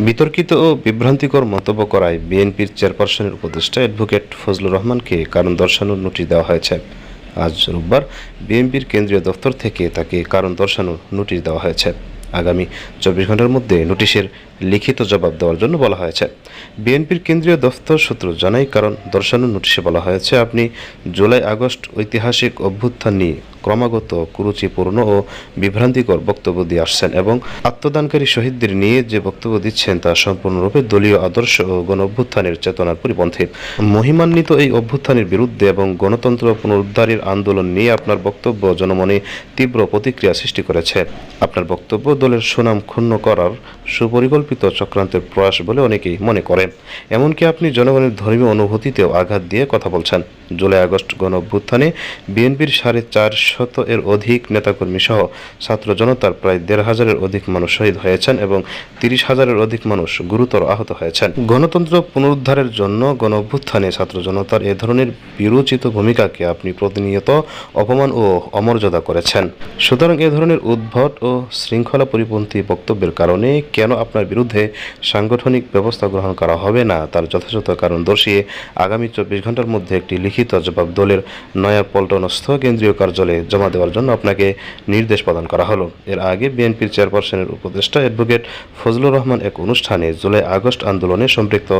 বিতর্কিত ও বিভ্রান্তিকর মন্তব্য করায় বিএনপির চেয়ারপারসনের উপদেষ্টা অ্যাডভোকেট ফজলুর রহমানকে কারণ দর্শানোর নোটিশ দেওয়া হয়েছে। আজ রোববার বিএনপির কেন্দ্রীয় দফতর থেকে তাকে কারণ দর্শানোর নোটিশ দেওয়া হয়েছে। আগামী 24 ঘন্টার মধ্যে নোটিশের লিখিত জবাব দেওয়ার জন্য বলা হয়েছে। বিএনপির কেন্দ্রীয় দফতর সূত্র জানায়, কারণ দর্শানোর নোটিশে বলা হয়েছে, আপনি জুলাই আগস্ট ঐতিহাসিক অভ্যুত্থান নিয়ে ক্রমাগত কুরুচিপূর্ণ ও বিভ্রান্তিকর বক্তব্য দিয়ে আসছেন এবং আত্মদানকারী শহীদদের নিয়ে যে বক্তব্য দিচ্ছেন তা সম্পূর্ণরূপে দলীয় আদর্শ ও গণ অভ্যুত্থানের চেতনার পরিপন্থী। মহিমান্বিত এই অভ্যুত্থানের বিরুদ্ধে এবং গণতন্ত্র পুনরুদ্ধারের আন্দোলন নিয়ে আপনার বক্তব্য জনমনে তীব্র প্রতিক্রিয়া সৃষ্টি করেছে। আপনার বক্তব্য দলের সুনাম ক্ষুণ্ণ করার সুপরিকল্পিত চক্রান্তের প্রয়াস বলে অনেকেই মনে করেন। এমনকি আপনি জনগণের ধর্মীয় অনুভূতিতেও আঘাত দিয়ে কথা বলছেন। জুলাই আগস্ট গণ অভ্যুত্থানে বিএনপির 450 এর অধিক নেতাকর্মী সহ ছাত্র জনতার প্রায় 1,500-এর অধিক মানুষ শহীদ হয়েছেন এবং 30,000-এর অধিক মানুষ গুরুতর আহত হয়েছেন। গণতন্ত্র পুনরুদ্ধারের জন্য গণ অভ্যুত্থানে ছাত্র জনতার এ ধরনের বিরোচিত ভূমিকাকে আপনি প্রতিনিয়ত অপমান ও অমর্যাদা করেছেন। সুতরাং এ ধরনের উদ্ভট ও শৃঙ্খলা পরিপন্থী বক্তব্যের কারণে কেন আপনার বিরুদ্ধে সাংগঠনিক ব্যবস্থা গ্রহণ করা হবে না তার যথাযথ কারণ দর্শিয়ে আগামী 24 ঘন্টার মধ্যে একটি লিখিত জবাব দলের নয়াপল্টনস্থ কেন্দ্রীয় কার্যালয়ে জমা দেওয়ার জন্য আপনাকে নির্দেশ প্রদান করা হলো। এর আগে বিএনপির চেয়ারপারসনের উপদেষ্টা অ্যাডভোকেট ফজলুর রহমান এক অনুষ্ঠানে জুলাই আগস্ট আন্দোলনে সম্পৃক্ত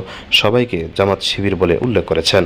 সবাইকে জামাত শিবির বলে উল্লেখ করেছেন।